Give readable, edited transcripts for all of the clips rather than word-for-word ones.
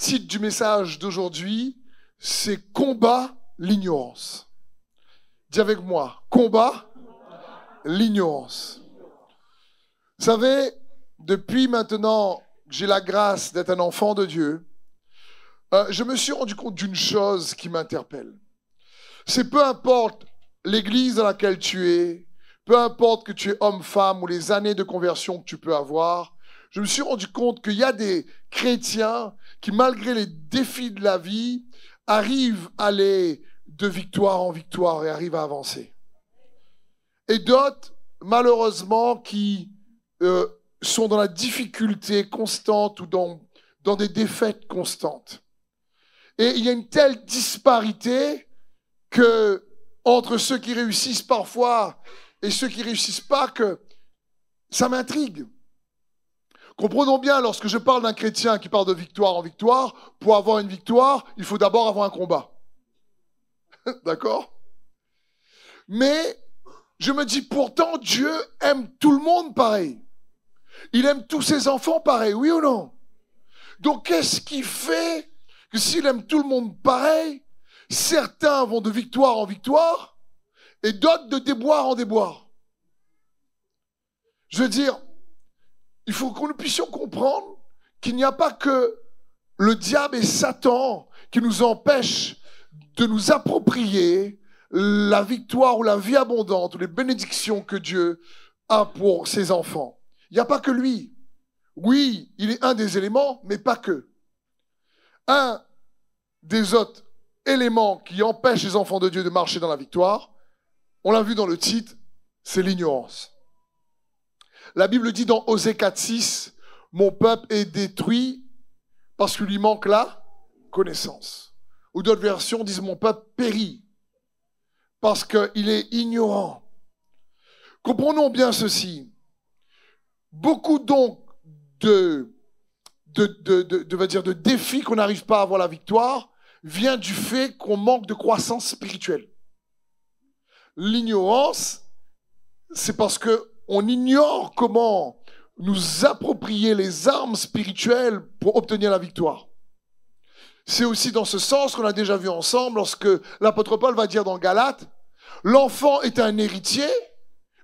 titre du message d'aujourd'hui, c'est « Combat l'ignorance ». Dis avec moi, « Combat l'ignorance ». Vous savez, depuis maintenant que j'ai la grâce d'être un enfant de Dieu, je me suis rendu compte d'une chose qui m'interpelle. C'est peu importe l'église dans laquelle tu es, peu importe que tu es homme, femme ou les années de conversion que tu peux avoir, je me suis rendu compte qu'il y a des chrétiens qui, malgré les défis de la vie, arrivent à aller de victoire en victoire et arrivent à avancer. Et d'autres, malheureusement, qui sont dans la difficulté constante ou dans des défaites constantes. Et il y a une telle disparité que entre ceux qui réussissent parfois et ceux qui ne réussissent pas, que ça m'intrigue. Comprenons bien, lorsque je parle d'un chrétien qui parle de victoire en victoire, pour avoir une victoire, il faut d'abord avoir un combat. D'accord? Mais je me dis, pourtant, Dieu aime tout le monde pareil. Il aime tous ses enfants pareil, oui ou non? Donc, qu'est-ce qui fait que s'il aime tout le monde pareil, certains vont de victoire en victoire et d'autres de déboire en déboire? Je veux dire, il faut que nous puissions comprendre qu'il n'y a pas que le diable et Satan qui nous empêchent de nous approprier la victoire ou la vie abondante ou les bénédictions que Dieu a pour ses enfants. Il n'y a pas que lui. Oui, il est un des éléments, mais pas que. Un des autres éléments qui empêchent les enfants de Dieu de marcher dans la victoire, on l'a vu dans le titre, c'est l'ignorance. La Bible dit dans Osée 4,6, « Mon peuple est détruit parce qu'il lui manque la connaissance. » Ou d'autres versions disent « Mon peuple périt parce qu'il est ignorant. » Comprenons bien ceci. Beaucoup donc de défis qu'on n'arrive pas à avoir la victoire vient du fait qu'on manque de croissance spirituelle. L'ignorance, c'est parce qu'on ignore comment nous approprier les armes spirituelles pour obtenir la victoire. C'est aussi dans ce sens qu'on a déjà vu ensemble lorsque l'apôtre Paul va dire dans Galates, l'enfant est un héritier,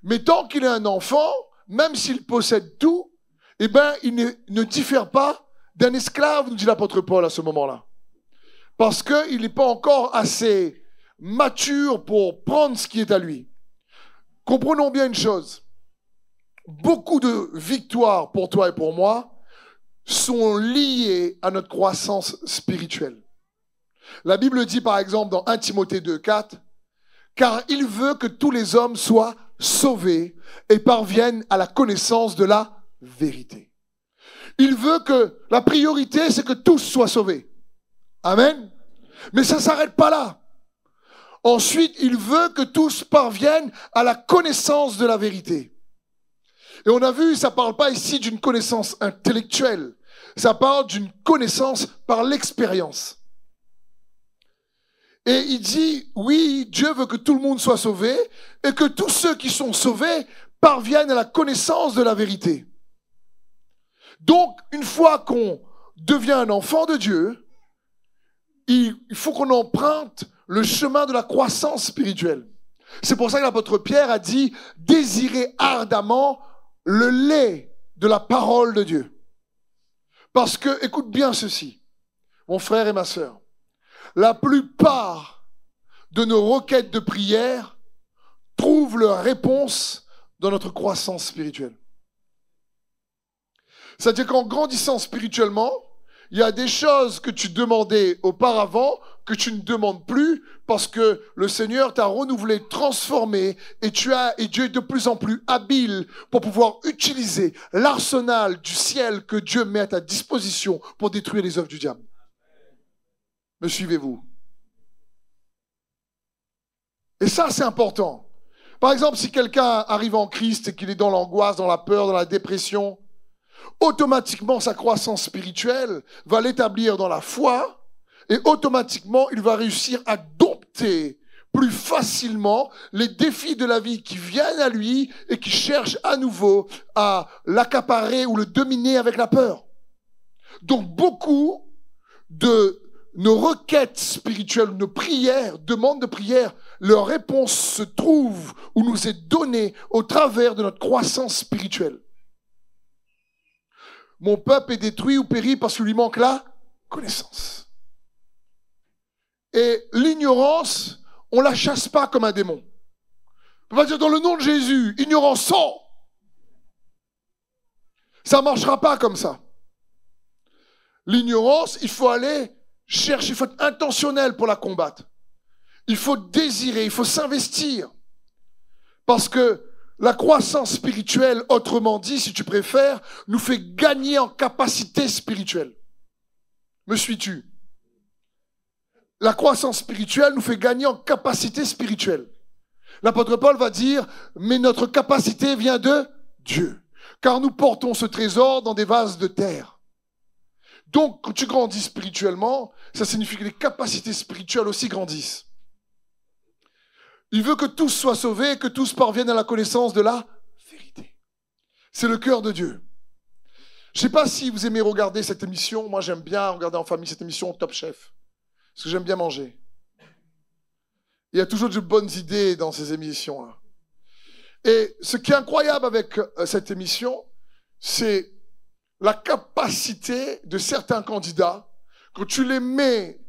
mais tant qu'il est un enfant, même s'il possède tout, eh ben, il ne diffère pas d'un esclave, nous dit l'apôtre Paul à ce moment-là. Parce qu'il n'est pas encore assez mature pour prendre ce qui est à lui. Comprenons bien une chose. Beaucoup de victoires pour toi et pour moi sont liées à notre croissance spirituelle. La Bible dit par exemple dans 1 Timothée 2,4, « Car il veut que tous les hommes soient sauvés et parviennent à la connaissance de la vérité. » Il veut que la priorité, c'est que tous soient sauvés. Amen. Mais ça ne s'arrête pas là. Ensuite, il veut que tous parviennent à la connaissance de la vérité. Et on a vu, ça ne parle pas ici d'une connaissance intellectuelle. Ça parle d'une connaissance par l'expérience. Et il dit, oui, Dieu veut que tout le monde soit sauvé et que tous ceux qui sont sauvés parviennent à la connaissance de la vérité. Donc, une fois qu'on devient un enfant de Dieu, il faut qu'on emprunte le chemin de la croissance spirituelle. C'est pour ça que l'apôtre Pierre a dit « Désirez ardemment le lait de la parole de Dieu. » Parce que, écoute bien ceci, mon frère et ma sœur, la plupart de nos requêtes de prière trouvent leur réponse dans notre croissance spirituelle. C'est-à-dire qu'en grandissant spirituellement, il y a des choses que tu demandais auparavant que tu ne demandes plus parce que le Seigneur t'a renouvelé, transformé et Dieu est de plus en plus habile pour pouvoir utiliser l'arsenal du ciel que Dieu met à ta disposition pour détruire les œuvres du diable. Me suivez-vous? Et ça, c'est important. Par exemple, si quelqu'un arrive en Christ et qu'il est dans l'angoisse, dans la peur, dans la dépression, automatiquement, sa croissance spirituelle va l'établir dans la foi et automatiquement, il va réussir à dompter plus facilement les défis de la vie qui viennent à lui et qui cherchent à nouveau à l'accaparer ou le dominer avec la peur. Donc, beaucoup de nos requêtes spirituelles, nos prières, demandes de prière, leur réponse se trouve ou nous est donnée au travers de notre croissance spirituelle. Mon peuple est détruit ou périt parce qu'il lui manque la connaissance. Et l'ignorance, on la chasse pas comme un démon. On va dire dans le nom de Jésus, ignorance sort. Ça ne marchera pas comme ça. L'ignorance, il faut aller chercher, il faut être intentionnel pour la combattre. Il faut désirer, il faut s'investir. Parce que la croissance spirituelle, autrement dit, si tu préfères, nous fait gagner en capacité spirituelle. Me suis-tu? La croissance spirituelle nous fait gagner en capacité spirituelle. L'apôtre Paul va dire, mais notre capacité vient de Dieu. Car nous portons ce trésor dans des vases de terre. Donc, quand tu grandis spirituellement, ça signifie que les capacités spirituelles aussi grandissent. Il veut que tous soient sauvés, que tous parviennent à la connaissance de la vérité. C'est le cœur de Dieu. Je ne sais pas si vous aimez regarder cette émission. Moi, j'aime bien regarder en famille cette émission Top Chef. Parce que j'aime bien manger. Il y a toujours de bonnes idées dans ces émissions-là. Et ce qui est incroyable avec cette émission, c'est la capacité de certains candidats, quand tu les mets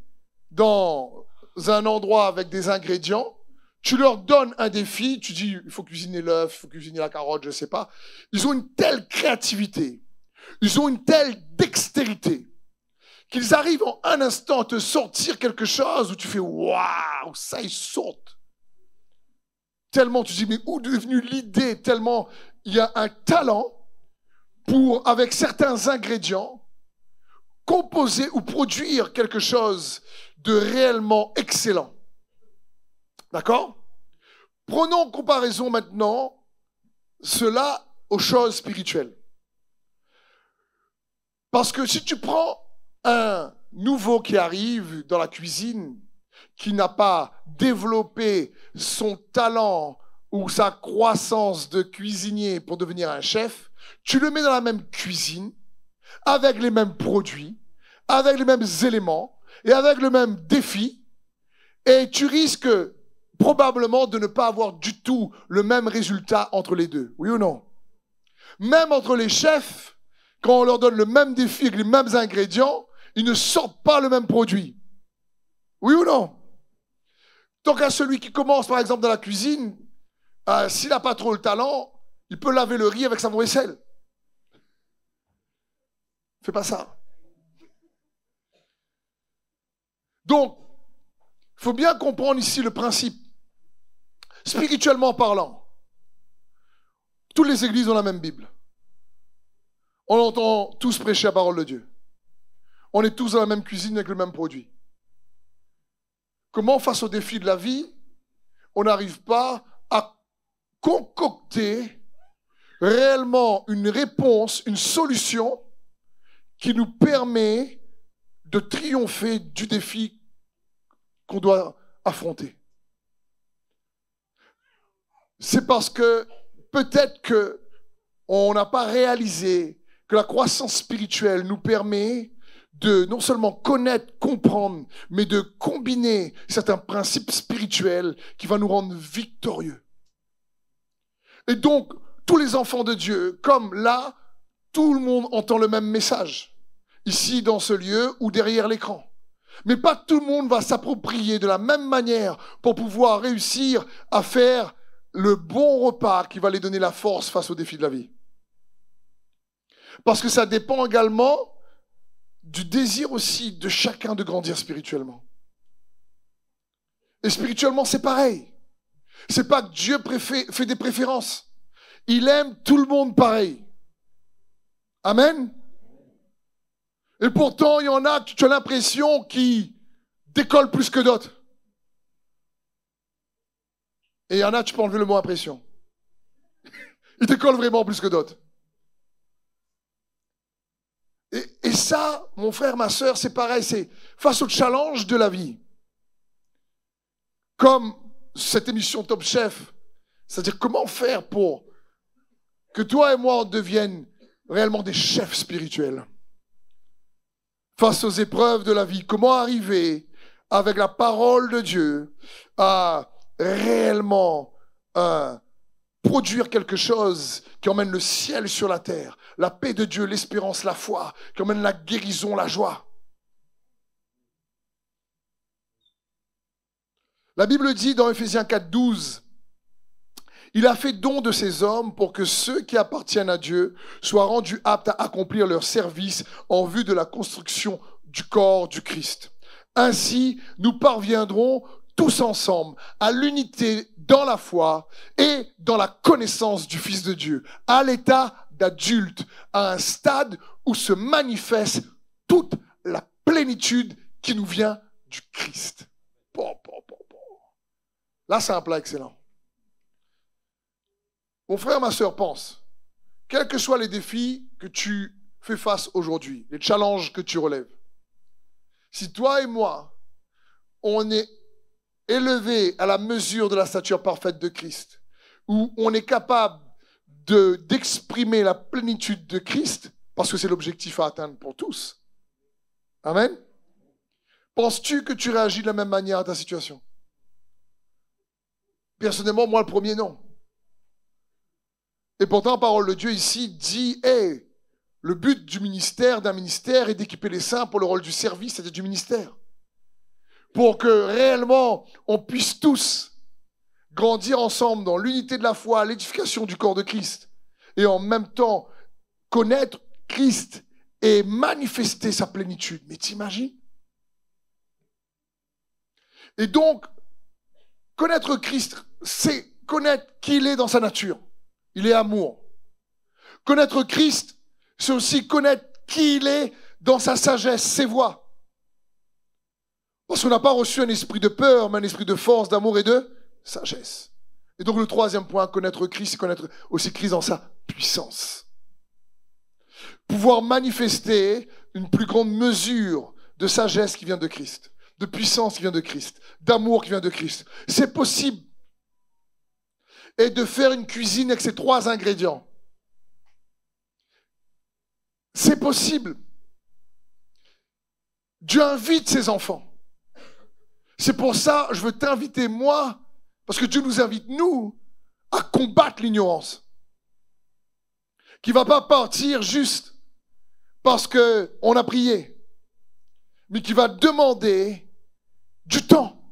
dans un endroit avec des ingrédients, tu leur donnes un défi, tu dis, il faut cuisiner l'œuf, il faut cuisiner la carotte, je ne sais pas. Ils ont une telle créativité, ils ont une telle dextérité, qu'ils arrivent en un instant à te sortir quelque chose où tu fais, waouh, ça, ils sautent. Tellement tu dis, mais où est devenue l'idée? Tellement il y a un talent pour, avec certains ingrédients, composer ou produire quelque chose de réellement excellent. D'accord? Prenons en comparaison maintenant cela aux choses spirituelles. Parce que si tu prends un nouveau qui arrive dans la cuisine, qui n'a pas développé son talent ou sa croissance de cuisinier pour devenir un chef, tu le mets dans la même cuisine, avec les mêmes produits, avec les mêmes éléments et avec le même défi, et tu risques probablement de ne pas avoir du tout le même résultat entre les deux. Oui ou non? Même entre les chefs, quand on leur donne le même défi avec les mêmes ingrédients, ils ne sortent pas le même produit. Oui ou non? Tant qu'à celui qui commence, par exemple, dans la cuisine, s'il n'a pas trop le talent, il peut laver le riz avec sa vaisselle. Fais pas ça. Donc, il faut bien comprendre ici le principe. Spirituellement parlant, toutes les églises ont la même Bible. On entend tous prêcher la parole de Dieu. On est tous dans la même cuisine avec le même produit. Comment, face aux défis de la vie, on n'arrive pas à concocter réellement une réponse, une solution qui nous permet de triompher du défi qu'on doit affronter? C'est parce que peut-être qu'on n'a pas réalisé que la croissance spirituelle nous permet de non seulement connaître, comprendre, mais de combiner certains principes spirituels qui vont nous rendre victorieux. Et donc, tous les enfants de Dieu, comme là, tout le monde entend le même message, ici dans ce lieu ou derrière l'écran. Mais pas tout le monde va s'approprier de la même manière pour pouvoir réussir à faire le bon repas qui va les donner la force face aux défis de la vie. Parce que ça dépend également du désir aussi de chacun de grandir spirituellement. Et spirituellement, c'est pareil. C'est pas que Dieu fait des préférences. Il aime tout le monde pareil. Amen. Et pourtant, il y en a que tu as l'impression qui décollent plus que d'autres. Et il y en a, tu peux enlever le mot impression. Ils décollent vraiment plus que d'autres. Et ça, mon frère, ma sœur, c'est pareil, c'est face au challenge de la vie. Comme cette émission Top Chef, c'est-à-dire comment faire pour que toi et moi on devienne réellement des chefs spirituels. face aux épreuves de la vie. Comment arriver avec la parole de Dieu à réellement produire quelque chose qui emmène le ciel sur la terre, la paix de Dieu, l'espérance, la foi, qui emmène la guérison, la joie. La Bible dit dans Ephésiens 4:12, il a fait don de ces hommes pour que ceux qui appartiennent à Dieu soient rendus aptes à accomplir leur service en vue de la construction du corps du Christ. Ainsi, nous parviendrons tous ensemble à l'unité dans la foi et dans la connaissance du Fils de Dieu, à l'état d'adulte, à un stade où se manifeste toute la plénitude qui nous vient du Christ. Là, c'est un plat excellent. Mon frère, ma sœur, pense, quels que soient les défis que tu fais face aujourd'hui, les challenges que tu relèves, si toi et moi, on est élevés à la mesure de la stature parfaite de Christ, où on est capable d'exprimer la plénitude de Christ, parce que c'est l'objectif à atteindre pour tous. Amen. Penses-tu que tu réagis de la même manière à ta situation? Personnellement, moi, le premier, non. Et pourtant, la parole de Dieu ici dit, hey, le but du ministère, d'un ministère, est d'équiper les saints pour le rôle du service, c'est-à-dire du ministère. Pour que réellement, on puisse tous grandir ensemble dans l'unité de la foi, l'édification du corps de Christ, et en même temps connaître Christ et manifester sa plénitude. Mais t'imagines? Et donc, connaître Christ, c'est connaître qui il est dans sa nature. Il est amour. Connaître Christ, c'est aussi connaître qui il est dans sa sagesse, ses voies. Parce qu'on n'a pas reçu un esprit de peur, mais un esprit de force, d'amour et de sagesse. Et donc le troisième point, connaître Christ, c'est connaître aussi Christ dans sa puissance. Pouvoir manifester une plus grande mesure de sagesse qui vient de Christ, de puissance qui vient de Christ, d'amour qui vient de Christ. C'est possible. Et de faire une cuisine avec ces trois ingrédients. C'est possible. Dieu invite ses enfants. C'est pour ça que je veux t'inviter, moi, parce que Dieu nous invite, nous, à combattre l'ignorance. Qui ne va pas partir juste parce qu'on a prié, mais qui va demander du temps.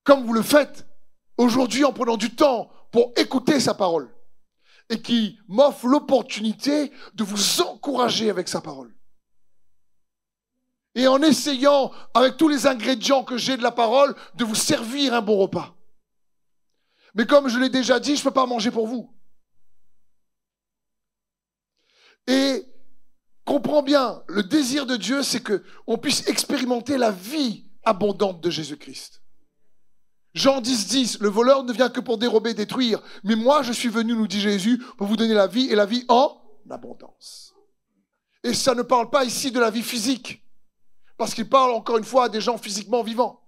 Comme vous le faites aujourd'hui en prenant du temps pour écouter sa parole. Et qui m'offre l'opportunité de vous encourager avec sa parole. Et en essayant, avec tous les ingrédients que j'ai de la parole, de vous servir un bon repas. Mais comme je l'ai déjà dit, je ne peux pas manger pour vous. Et comprends bien, le désir de Dieu, c'est qu'on puisse expérimenter la vie abondante de Jésus-Christ. Jean 10:10, le voleur ne vient que pour dérober et détruire. Mais moi, je suis venu, nous dit Jésus, pour vous donner la vie et la vie en abondance. Et ça ne parle pas ici de la vie physique. Parce qu'il parle encore une fois à des gens physiquement vivants.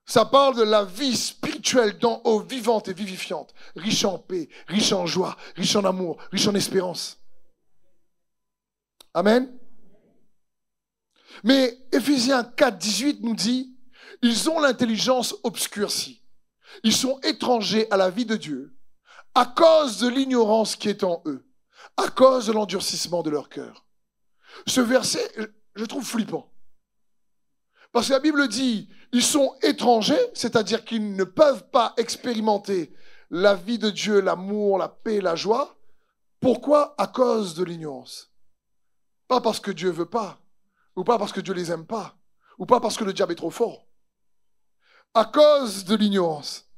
Ça parle de la vie spirituelle d'en haut, vivante et vivifiante. Riche en paix, riche en joie, riche en amour, riche en espérance. Amen. Mais Ephésiens 4:18 nous dit, ils ont l'intelligence obscurcie. Ils sont étrangers à la vie de Dieu à cause de l'ignorance qui est en eux, à cause de l'endurcissement de leur cœur. Ce verset, je trouve flippant. Parce que la Bible dit, ils sont étrangers, c'est-à-dire qu'ils ne peuvent pas expérimenter la vie de Dieu, l'amour, la paix, la joie. Pourquoi? À cause de l'ignorance. Pas parce que Dieu ne veut pas, ou pas parce que Dieu les aime pas, ou pas parce que le diable est trop fort. À cause de l'ignorance.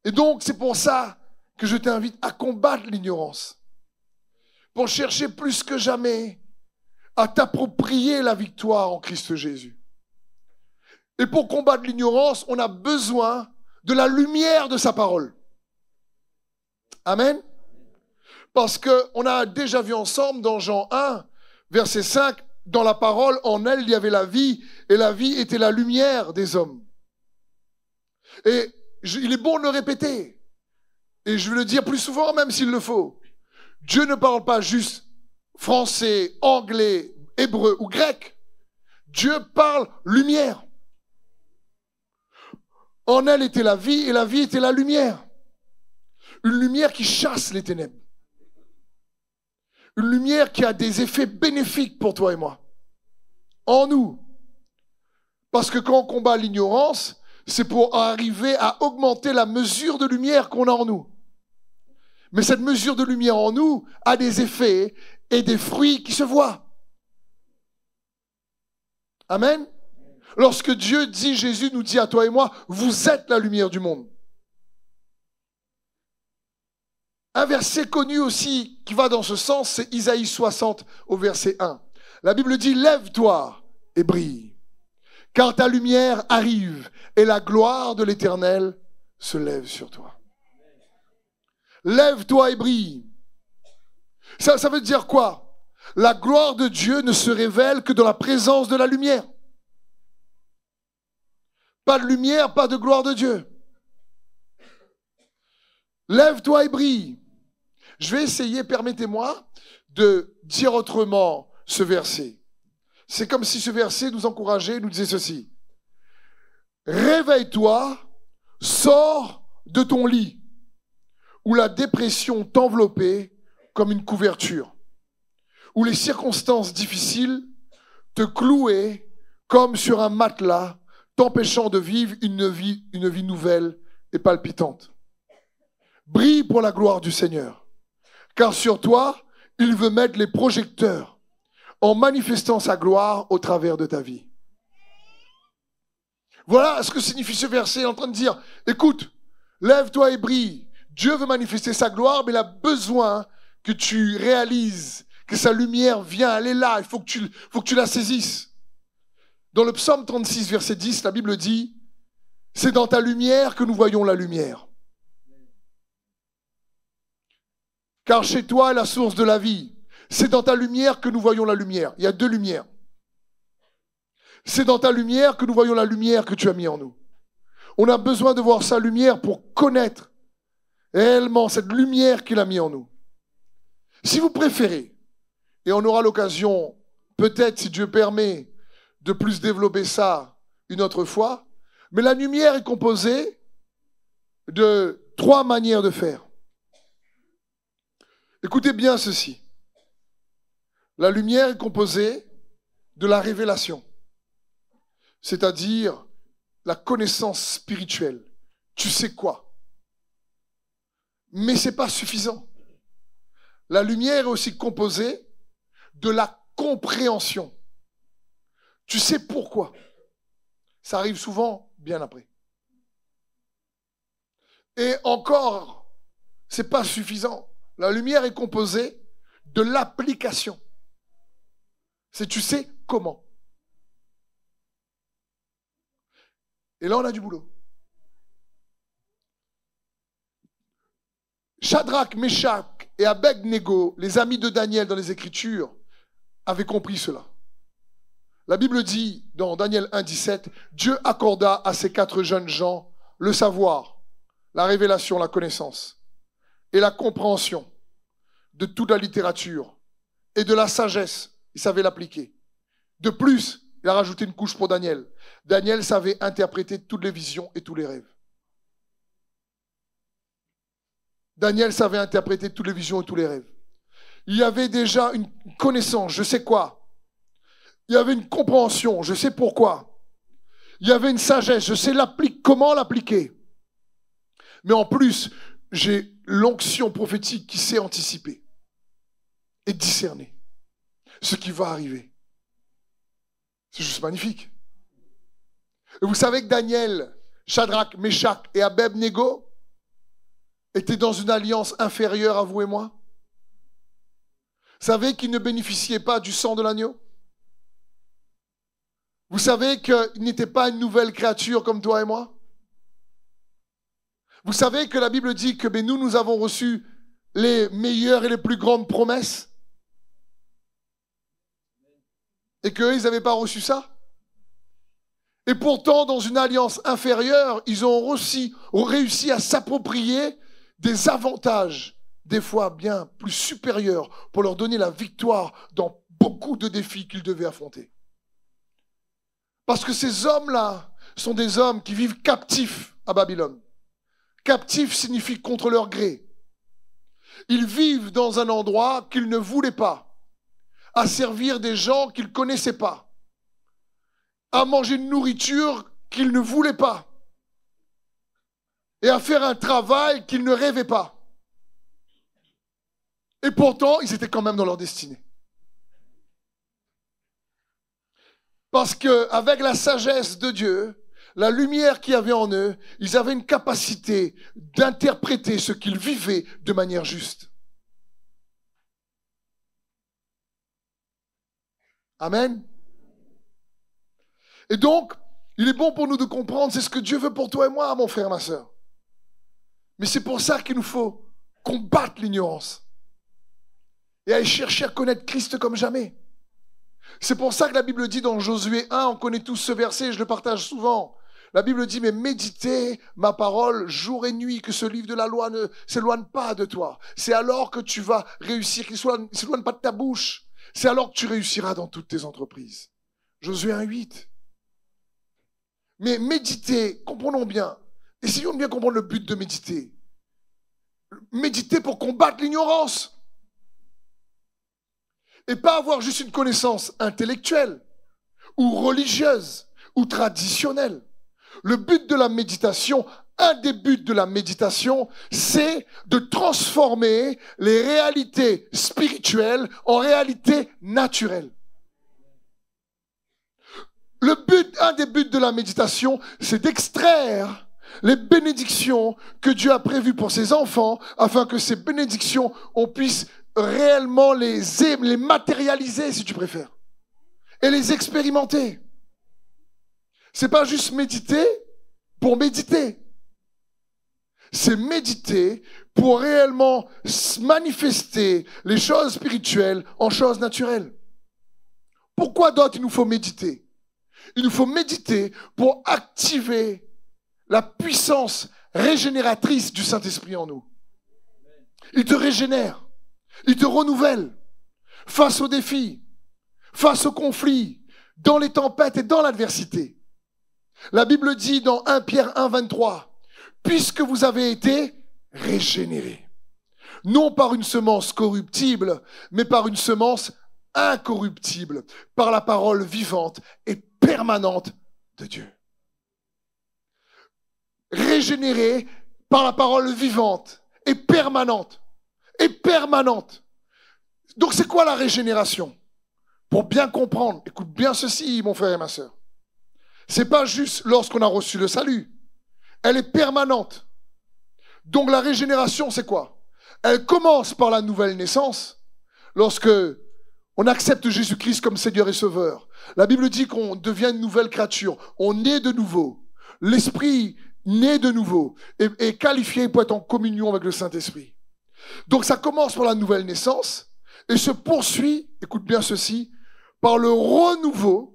Et donc, c'est pour ça que je t'invite à combattre l'ignorance. Pour chercher plus que jamais à t'approprier la victoire en Christ Jésus. Et pour combattre l'ignorance, on a besoin de la lumière de sa parole. Amen. Parce qu'on a déjà vu ensemble dans Jean 1, verset 5, dans la parole, en elle, il y avait la vie, et la vie était la lumière des hommes. Et il est bon de le répéter. Et je veux le dire plus souvent, même s'il le faut. Dieu ne parle pas juste français, anglais, hébreu ou grec, Dieu parle lumière. En elle était la vie et la vie était la lumière. Une lumière qui chasse les ténèbres. Une lumière qui a des effets bénéfiques pour toi et moi. En nous. Parce que quand on combat l'ignorance, c'est pour arriver à augmenter la mesure de lumière qu'on a en nous. Mais cette mesure de lumière en nous a des effets et des fruits qui se voient. Amen. Lorsque Dieu dit, Jésus nous dit à toi et moi, vous êtes la lumière du monde. Un verset connu aussi qui va dans ce sens, c'est Isaïe 60 au verset 1. La Bible dit, lève-toi et brille, car ta lumière arrive et la gloire de l'Éternel se lève sur toi. Lève-toi et brille. Ça veut dire quoi? La gloire de Dieu ne se révèle que dans la présence de la lumière. Pas de lumière, pas de gloire de Dieu. Lève-toi et brille. Je vais essayer, permettez-moi, de dire autrement ce verset. C'est comme si ce verset nous encourageait, nous disait ceci. Réveille-toi, sors de ton lit, où la dépression t'enveloppait comme une couverture, où les circonstances difficiles te clouaient comme sur un matelas, t'empêchant de vivre une vie nouvelle et palpitante. Brille pour la gloire du Seigneur, car sur toi, il veut mettre les projecteurs en manifestant sa gloire au travers de ta vie. Voilà ce que signifie ce verset. Il est en train de dire, écoute, lève-toi et brille. Dieu veut manifester sa gloire, mais il a besoin que tu réalises que sa lumière vient, elle est là, il faut que tu la saisisses. Dans le psaume 36, verset 10, la Bible dit, c'est dans ta lumière que nous voyons la lumière. Car chez toi est la source de la vie. C'est dans ta lumière que nous voyons la lumière. Il y a deux lumières. C'est dans ta lumière que nous voyons la lumière que tu as mis en nous. On a besoin de voir sa lumière pour connaître réellement cette lumière qu'il a mis en nous. Si vous préférez, et on aura l'occasion, peut-être si Dieu permet, de plus développer ça une autre fois, mais la lumière est composée de 3 manières de faire. Écoutez bien ceci. La lumière est composée de la révélation, c'est-à-dire la connaissance spirituelle. Tu sais quoi? Mais ce n'est pas suffisant. La lumière est aussi composée de la compréhension. Tu sais pourquoi. Ça arrive souvent bien après. Et encore, ce n'est pas suffisant. La lumière est composée de l'application. C'est tu sais comment. Et là, on a du boulot. Shadrach, Meshach et Abed-Nego, les amis de Daniel dans les Écritures, avaient compris cela. La Bible dit dans Daniel 1,17, Dieu accorda à ces 4 jeunes gens le savoir, la révélation, la connaissance et la compréhension de toute la littérature et de la sagesse. Il savait l'appliquer. De plus, il a rajouté une couche pour Daniel. Daniel savait interpréter toutes les visions et tous les rêves. Daniel savait interpréter toutes les visions et tous les rêves. Il y avait déjà une connaissance, je sais quoi. Il y avait une compréhension, je sais pourquoi. Il y avait une sagesse, je sais comment l'appliquer. Mais en plus, j'ai l'onction prophétique qui sait anticiper et discerner ce qui va arriver. C'est juste magnifique. Et vous savez que Daniel, Shadrach, Meshach et Abed-Nego étaient dans une alliance inférieure à vous et moi. Vous savez qu'ils ne bénéficiaient pas du sang de l'agneau. Vous savez qu'ils n'étaient pas une nouvelle créature comme toi et moi. Vous savez que la Bible dit que nous avons reçu les meilleures et les plus grandes promesses. Et qu'eux, ils n'avaient pas reçu ça. Et pourtant, dans une alliance inférieure, ils ont aussi réussi à s'approprier des avantages des fois bien plus supérieur pour leur donner la victoire dans beaucoup de défis qu'ils devaient affronter. Parce que ces hommes-là sont des hommes qui vivent captifs à Babylone. Captifs signifie contre leur gré. Ils vivent dans un endroit qu'ils ne voulaient pas, à servir des gens qu'ils ne connaissaient pas, à manger une nourriture qu'ils ne voulaient pas, et à faire un travail qu'ils ne rêvaient pas. Et pourtant, ils étaient quand même dans leur destinée. Parce qu'avec la sagesse de Dieu, la lumière qu'il y avait en eux, ils avaient une capacité d'interpréter ce qu'ils vivaient de manière juste. Amen. Et donc, il est bon pour nous de comprendre, c'est ce que Dieu veut pour toi et moi, mon frère, ma soeur. Mais c'est pour ça qu'il nous faut combattre l'ignorance et aller chercher à connaître Christ comme jamais. C'est pour ça que la Bible dit dans Josué 1, on connaît tous ce verset, je le partage souvent. La Bible dit, mais méditez ma parole jour et nuit, que ce livre de la loi ne s'éloigne pas de toi. C'est alors que tu vas réussir, qu'il ne s'éloigne pas de ta bouche. C'est alors que tu réussiras dans toutes tes entreprises. Josué 1,8. Mais méditer, comprenons bien. Essayons de bien comprendre le but de méditer. Méditer pour combattre l'ignorance. Et pas avoir juste une connaissance intellectuelle, ou religieuse, ou traditionnelle. Le but de la méditation, un des buts de la méditation, c'est de transformer les réalités spirituelles en réalités naturelles. Un des buts de la méditation, c'est d'extraire les bénédictions que Dieu a prévues pour ses enfants, afin que ces bénédictions, on puisse réellement les matérialiser, si tu préfères, et les expérimenter. C'est pas juste méditer pour méditer. C'est méditer pour réellement manifester les choses spirituelles en choses naturelles. Pourquoi d'autres il nous faut méditer? Il nous faut méditer pour activer la puissance régénératrice du Saint-Esprit en nous. Il te régénère, il te renouvelle face aux défis, face aux conflits, dans les tempêtes et dans l'adversité. La Bible dit dans 1 Pierre 1, 23, « Puisque vous avez été régénérés, non par une semence corruptible, mais par une semence incorruptible, par la parole vivante et permanente de Dieu. » Régénérés par la parole vivante et permanente. Et permanente. Donc c'est quoi la régénération? Pour bien comprendre, écoute bien ceci, mon frère et ma sœur. C'est pas juste lorsqu'on a reçu le salut. Elle est permanente. Donc la régénération, c'est quoi? Elle commence par la nouvelle naissance. Lorsque on accepte Jésus-Christ comme Seigneur et Sauveur. La Bible dit qu'on devient une nouvelle créature. On naît de nouveau. L'Esprit naît de nouveau. Et est qualifié pour être en communion avec le Saint-Esprit. Donc ça commence par la nouvelle naissance. Et se poursuit, écoute bien ceci, par le renouveau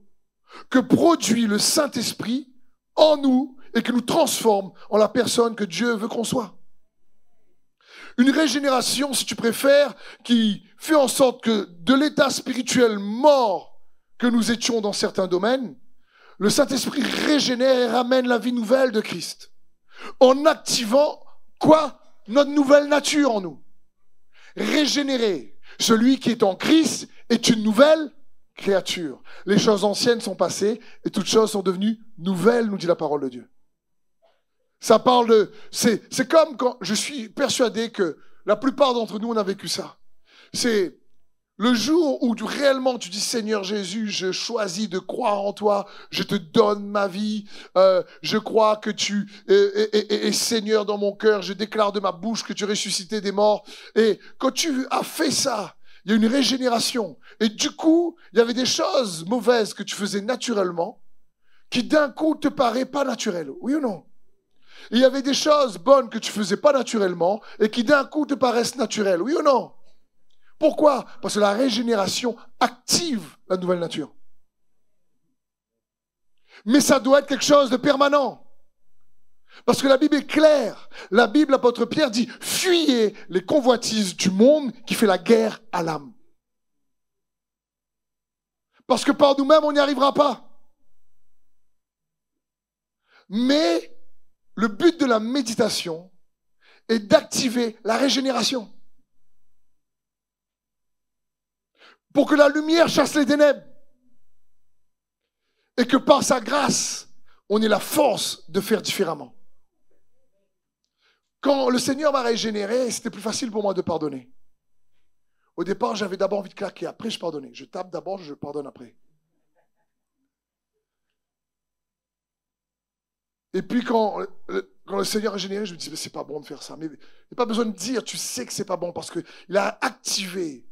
que produit le Saint-Esprit en nous et qui nous transforme en la personne que Dieu veut qu'on soit. Une régénération, si tu préfères, qui fait en sorte que de l'état spirituel mort que nous étions dans certains domaines, le Saint-Esprit régénère et ramène la vie nouvelle de Christ. En activant, quoi? Notre nouvelle nature en nous. Régénérer. Celui qui est en Christ est une nouvelle créature. Les choses anciennes sont passées et toutes choses sont devenues nouvelles, nous dit la parole de Dieu. Ça parle de... C'est comme quand... Je suis persuadé que la plupart d'entre nous, on a vécu ça. C'est le jour où réellement tu dis, Seigneur Jésus, je choisis de croire en toi, je te donne ma vie, je crois que tu es Seigneur dans mon cœur, je déclare de ma bouche que tu ressuscitais des morts. Et quand tu as fait ça, il y a une régénération. Et du coup, il y avait des choses mauvaises que tu faisais naturellement qui d'un coup te paraissent pas naturelles. Oui ou non? Il y avait des choses bonnes que tu faisais pas naturellement et qui d'un coup te paraissent naturelles. Oui ou non? Pourquoi? Parce que la régénération active la nouvelle nature. Mais ça doit être quelque chose de permanent. Parce que la Bible est claire. La Bible, l'apôtre Pierre dit, fuyez les convoitises du monde qui fait la guerre à l'âme. Parce que par nous-mêmes, on n'y arrivera pas. Mais le but de la méditation est d'activer la régénération. Pour que la lumière chasse les ténèbres. Et que par sa grâce, on ait la force de faire différemment. Quand le Seigneur m'a régénéré, c'était plus facile pour moi de pardonner. Au départ, j'avais d'abord envie de claquer, après je pardonnais. Je tape d'abord, je pardonne après. Et puis quand le Seigneur a régénéré, je me dis, mais c'est pas bon de faire ça. Mais il n'y a pas besoin de dire, tu sais que c'est pas bon, parce qu'il a activé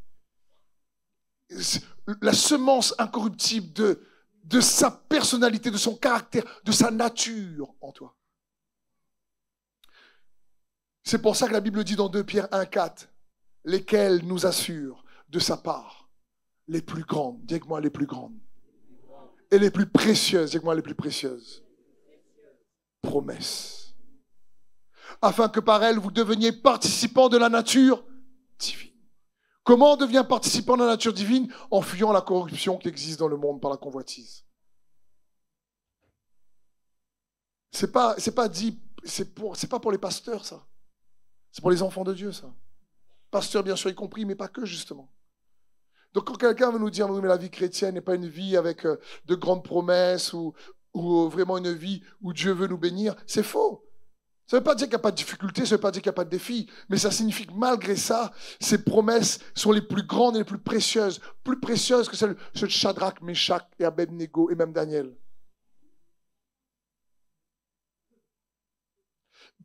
la semence incorruptible de sa personnalité, de son caractère, de sa nature en toi. C'est pour ça que la Bible dit dans 2 Pierre 1,4, lesquels nous assurent de sa part les plus grandes, dis avec moi les plus grandes, et les plus précieuses, dis avec moi les plus précieuses, promesses, afin que par elles vous deveniez participants de la nature divine. Comment on devient participant de la nature divine? En fuyant la corruption qui existe dans le monde par la convoitise. C'est pas pour les pasteurs, ça. C'est pour les enfants de Dieu, ça. Pasteurs, bien sûr, y compris, mais pas que, justement. Donc, quand quelqu'un veut nous dire, mais la vie chrétienne n'est pas une vie avec de grandes promesses ou vraiment une vie où Dieu veut nous bénir, c'est faux. Ça ne veut pas dire qu'il n'y a pas de difficulté, ça ne veut pas dire qu'il n'y a pas de défi, mais ça signifie que malgré ça, ces promesses sont les plus grandes et les plus précieuses que celles de Shadrach, Meshach et Abednego et même Daniel.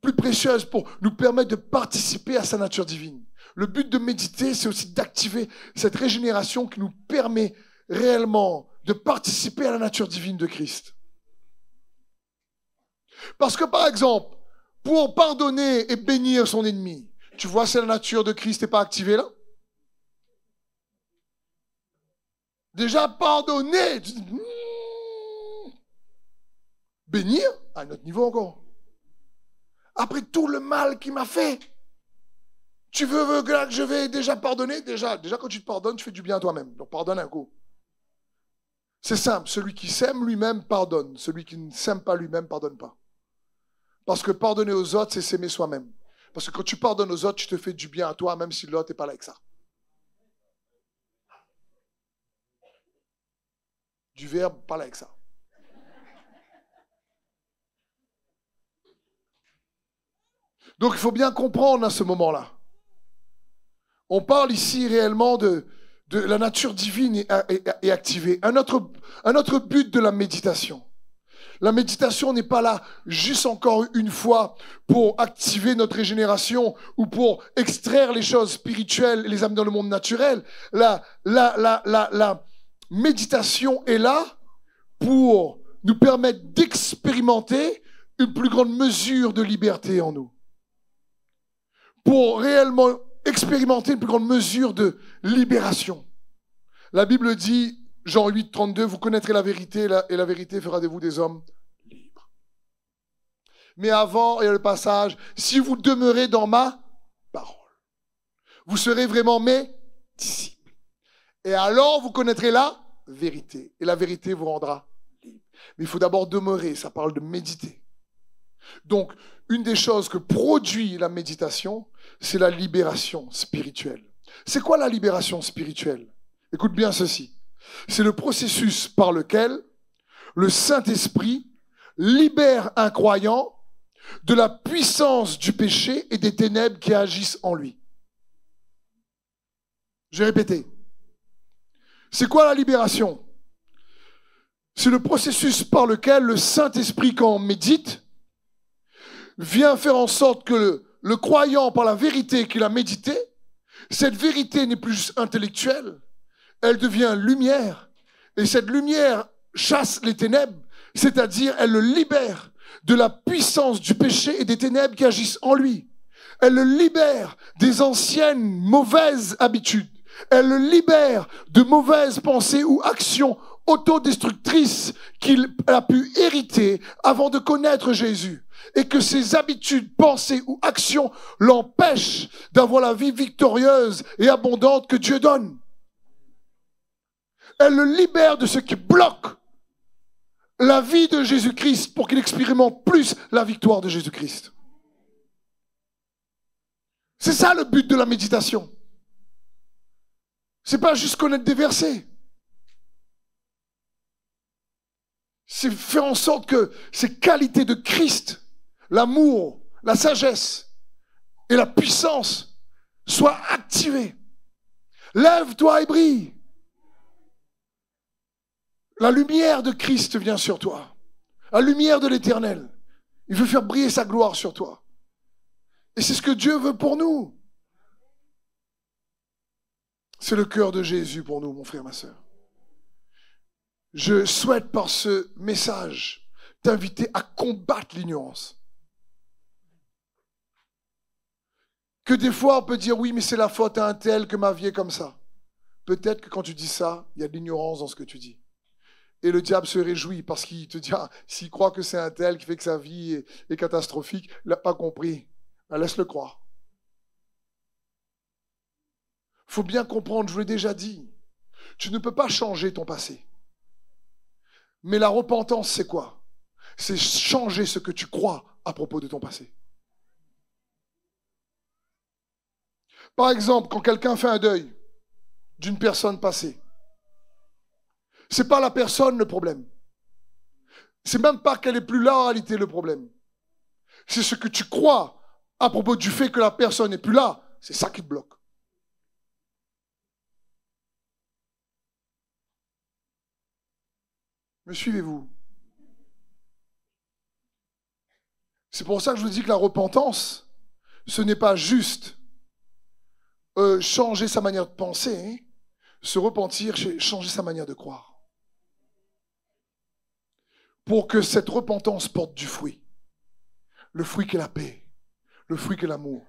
Plus précieuses pour nous permettre de participer à sa nature divine. Le but de méditer, c'est aussi d'activer cette régénération qui nous permet réellement de participer à la nature divine de Christ. Parce que par exemple, pour pardonner et bénir son ennemi, tu vois si la nature de Christ n'est pas activée là? Déjà pardonner, bénir à un autre niveau encore. Après tout le mal qu'il m'a fait, tu veux que je vais déjà pardonner? Déjà quand tu te pardonnes, tu fais du bien à toi-même. Donc pardonne un coup. C'est simple, celui qui s'aime lui-même pardonne. Celui qui ne s'aime pas lui-même pardonne pas. Parce que pardonner aux autres, c'est s'aimer soi-même. Parce que quand tu pardonnes aux autres, tu te fais du bien à toi, même si l'autre n'est pas là avec ça. Du verbe, pas là avec ça. Donc il faut bien comprendre à ce moment-là. On parle ici réellement de la nature divine est activée. Un autre but de la méditation. La méditation n'est pas là juste encore une fois pour activer notre régénération ou pour extraire les choses spirituelles et les amener dans le monde naturel. La méditation est là pour nous permettre d'expérimenter une plus grande mesure de liberté en nous. Pour réellement expérimenter une plus grande mesure de libération. La Bible dit, Jean 8, 32, vous connaîtrez la vérité et la vérité fera de vous des hommes libres. Mais avant, il y a le passage, si vous demeurez dans ma parole, vous serez vraiment mes disciples. Et alors vous connaîtrez la vérité. Et la vérité vous rendra libre. Mais il faut d'abord demeurer, ça parle de méditer. Donc, une des choses que produit la méditation, c'est la libération spirituelle. C'est quoi la libération spirituelle? Écoute bien ceci. C'est le processus par lequel le Saint-Esprit libère un croyant de la puissance du péché et des ténèbres qui agissent en lui. Je vais répéter. C'est quoi la libération? C'est le processus par lequel le Saint-Esprit, quand on médite, vient faire en sorte que le croyant, par la vérité qu'il a méditée, cette vérité n'est plus juste intellectuelle, elle devient lumière. Et cette lumière chasse les ténèbres, c'est-à-dire elle le libère de la puissance du péché et des ténèbres qui agissent en lui. Elle le libère des anciennes mauvaises habitudes. Elle le libère de mauvaises pensées ou actions autodestructrices qu'il a pu hériter avant de connaître Jésus. et que ses habitudes, pensées ou actions l'empêchent d'avoir la vie victorieuse et abondante que Dieu donne. Elle le libère de ce qui bloque la vie de Jésus-Christ pour qu'il expérimente plus la victoire de Jésus-Christ. C'est ça le but de la méditation. C'est pas juste connaître des versets. C'est faire en sorte que ces qualités de Christ, l'amour, la sagesse et la puissance soient activées. Lève-toi et brille. La lumière de Christ vient sur toi. La lumière de l'Éternel. Il veut faire briller sa gloire sur toi. Et c'est ce que Dieu veut pour nous. C'est le cœur de Jésus pour nous, mon frère, ma sœur. Je souhaite par ce message t'inviter à combattre l'ignorance. Que des fois on peut dire oui, mais c'est la faute à un tel que ma vie est comme ça. Peut-être que quand tu dis ça, il y a de l'ignorance dans ce que tu dis. Et le diable se réjouit parce qu'il te dit, ah, s'il croit que c'est un tel qui fait que sa vie est catastrophique, il n'a pas compris. Ben, laisse-le croire. Il faut bien comprendre, je vous l'ai déjà dit, tu ne peux pas changer ton passé. Mais la repentance, c'est quoi? C'est changer ce que tu crois à propos de ton passé. Par exemple, quand quelqu'un fait un deuil d'une personne passée, c'est pas la personne le problème. C'est même pas qu'elle est plus là en réalité le problème. C'est ce que tu crois à propos du fait que la personne n'est plus là. C'est ça qui te bloque. Me suivez-vous? C'est pour ça que je vous dis que la repentance, ce n'est pas juste changer sa manière de penser, hein. Se repentir, c'est changer sa manière de croire. Pour que cette repentance porte du fruit. Le fruit qui est la paix, le fruit qui est l'amour,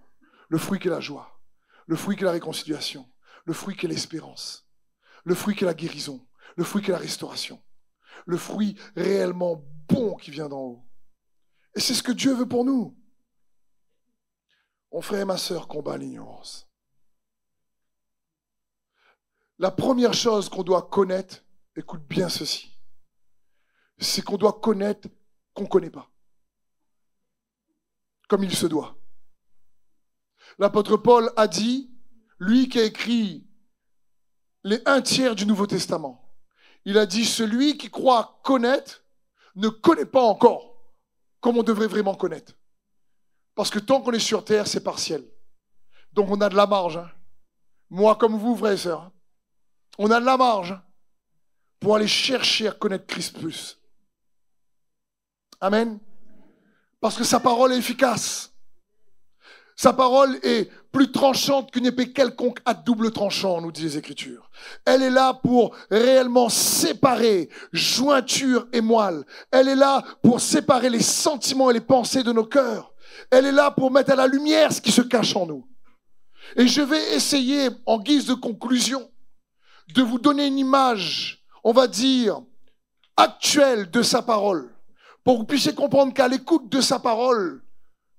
le fruit qui est la joie, le fruit qui est la réconciliation, le fruit qui est l'espérance, le fruit qui est la guérison, le fruit qui est la restauration, le fruit réellement bon qui vient d'en haut. Et c'est ce que Dieu veut pour nous. Mon frère et ma sœur combattent l'ignorance. La première chose qu'on doit connaître, écoute bien ceci, c'est qu'on doit connaître qu'on ne connaît pas, comme il se doit. L'apôtre Paul a dit, lui qui a écrit les 1/3 du Nouveau Testament, il a dit, celui qui croit connaître ne connaît pas encore comme on devrait vraiment connaître. Parce que tant qu'on est sur terre, c'est partiel. Donc on a de la marge. Hein. Moi comme vous, frères et sœurs. Hein. On a de la marge pour aller chercher à connaître Christ plus. Amen. Parce que sa parole est efficace. Sa parole est plus tranchante qu'une épée quelconque à double tranchant, nous disent les Écritures. Elle est là pour réellement séparer jointure et moelle. Elle est là pour séparer les sentiments et les pensées de nos cœurs. Elle est là pour mettre à la lumière ce qui se cache en nous. Et je vais essayer, en guise de conclusion, de vous donner une image, on va dire, actuelle de sa parole, pour que vous puissiez comprendre qu'à l'écoute de sa parole,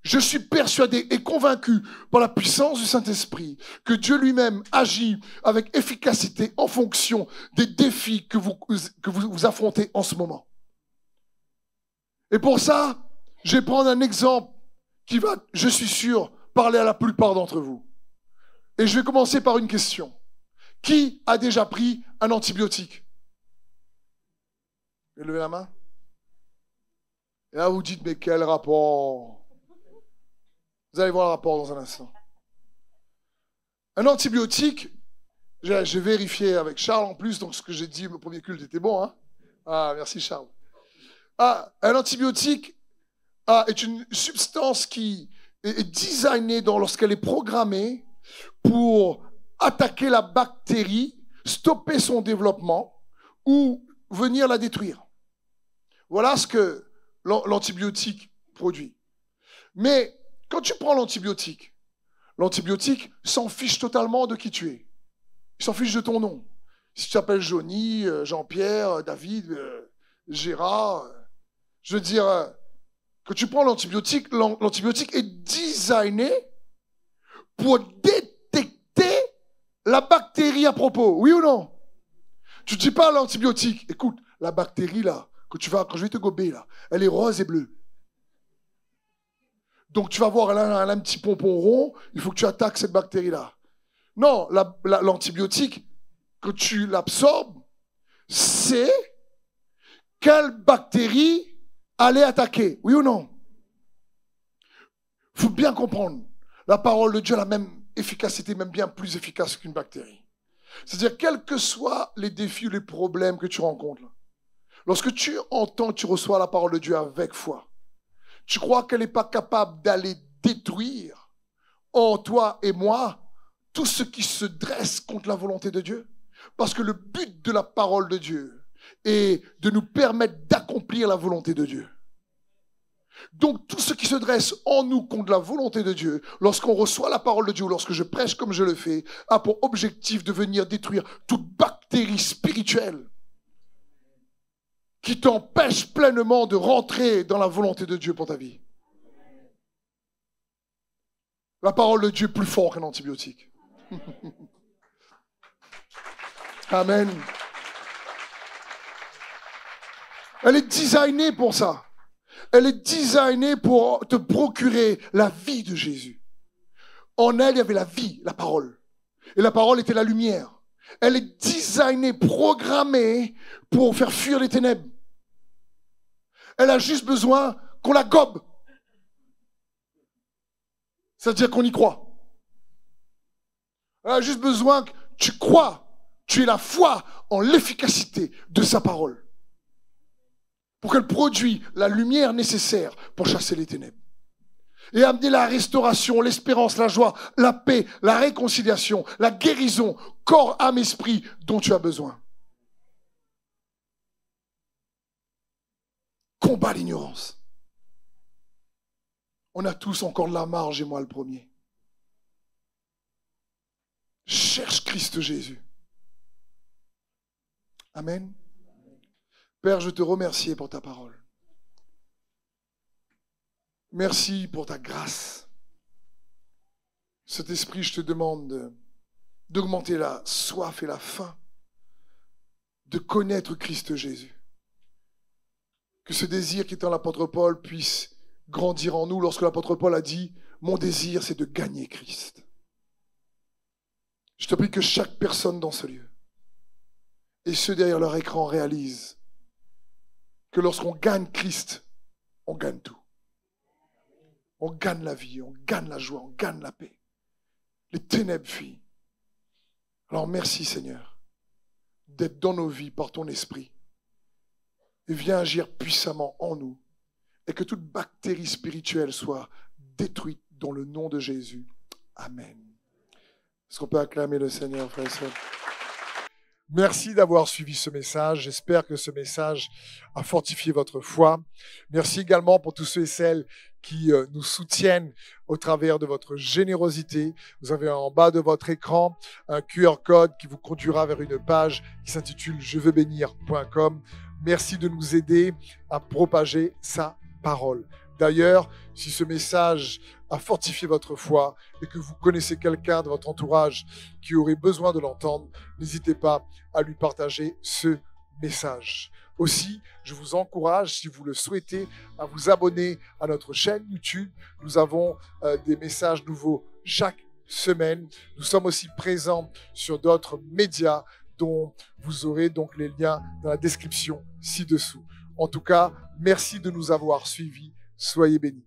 je suis persuadé et convaincu par la puissance du Saint-Esprit que Dieu lui-même agit avec efficacité en fonction des défis que vous affrontez en ce moment. Et pour ça, je vais prendre un exemple qui va, je suis sûr, parler à la plupart d'entre vous. Et je vais commencer par une question. Qui a déjà pris un antibiotique? Levez la main. Et là, vous dites, mais quel rapport? Vous allez voir le rapport dans un instant. Un antibiotique, j'ai vérifié avec Charles en plus, donc ce que j'ai dit au premier culte était bon. Hein? Ah, merci Charles. Ah, un antibiotique est une substance qui est designée lorsqu'elle est programmée pour attaquer la bactérie, stopper son développement ou venir la détruire. Voilà ce que l'antibiotique produit. Mais quand tu prends l'antibiotique s'en fiche totalement de qui tu es. Il s'en fiche de ton nom. Si tu t'appelles Johnny, Jean-Pierre, David, Gérard, je veux dire, que tu prends l'antibiotique, l'antibiotique est designé pour détecter la bactérie à propos. Oui ou non? Tu ne dis pas à l'antibiotique, écoute, la bactérie là, quand je vais te gober là, elle est rose et bleue. Donc tu vas voir, elle a un petit pompon rond, il faut que tu attaques cette bactérie-là. Non, l'antibiotique, que tu l'absorbes, c'est quelle bactérie allait attaquer. Oui ou non? Il faut bien comprendre. La parole de Dieu a la même efficacité, même bien plus efficace qu'une bactérie. C'est-à-dire, quels que soient les défis ou les problèmes que tu rencontres, lorsque tu entends, tu reçois la parole de Dieu avec foi, tu crois qu'elle n'est pas capable d'aller détruire en toi et moi tout ce qui se dresse contre la volonté de Dieu? Parce que le but de la parole de Dieu est de nous permettre d'accomplir la volonté de Dieu. Donc tout ce qui se dresse en nous contre la volonté de Dieu, lorsqu'on reçoit la parole de Dieu, ou lorsque je prêche comme je le fais, a pour objectif de venir détruire toute bactérie spirituelle qui t'empêche pleinement de rentrer dans la volonté de Dieu pour ta vie. La parole de Dieu est plus forte qu'un antibiotique. Amen. Elle est designée pour ça. Elle est designée pour te procurer la vie de Jésus. En elle, il y avait la vie, la parole. Et la parole était la lumière. Elle est designée, programmée pour faire fuir les ténèbres. Elle a juste besoin qu'on la gobe. C'est-à-dire qu'on y croit. Elle a juste besoin que tu crois. Tu aies la foi en l'efficacité de sa parole. Pour qu'elle produise la lumière nécessaire pour chasser les ténèbres. Et amener la restauration, l'espérance, la joie, la paix, la réconciliation, la guérison, corps, âme, esprit dont tu as besoin. Combat l'ignorance. On a tous encore de la marge et moi le premier. Cherche Christ Jésus. Amen. Père, je te remercie pour ta parole. Merci pour ta grâce. Cet esprit, je te demande d'augmenter la soif et la faim de connaître Christ Jésus. Que ce désir qui est en l'apôtre Paul puisse grandir en nous lorsque l'apôtre Paul a dit « Mon désir, c'est de gagner Christ ». Je te prie que chaque personne dans ce lieu et ceux derrière leur écran réalisent que lorsqu'on gagne Christ, on gagne tout. On gagne la vie, on gagne la joie, on gagne la paix. Les ténèbres fuient. Alors merci Seigneur d'être dans nos vies par ton esprit et viens agir puissamment en nous et que toute bactérie spirituelle soit détruite dans le nom de Jésus. Amen. Est-ce qu'on peut acclamer le Seigneur, frères et sœurs? Merci d'avoir suivi ce message. J'espère que ce message a fortifié votre foi. Merci également pour tous ceux et celles qui nous soutiennent au travers de votre générosité. Vous avez en bas de votre écran un QR code qui vous conduira vers une page qui s'intitule jeveubénir.com. Merci de nous aider à propager sa parole. D'ailleurs, si ce message a fortifié votre foi et que vous connaissez quelqu'un de votre entourage qui aurait besoin de l'entendre, n'hésitez pas à lui partager ce message. Aussi, je vous encourage, si vous le souhaitez, à vous abonner à notre chaîne YouTube. Nous avons des messages nouveaux chaque semaine. Nous sommes aussi présents sur d'autres médias dont vous aurez donc les liens dans la description ci-dessous. En tout cas, merci de nous avoir suivis. Soyez bénis.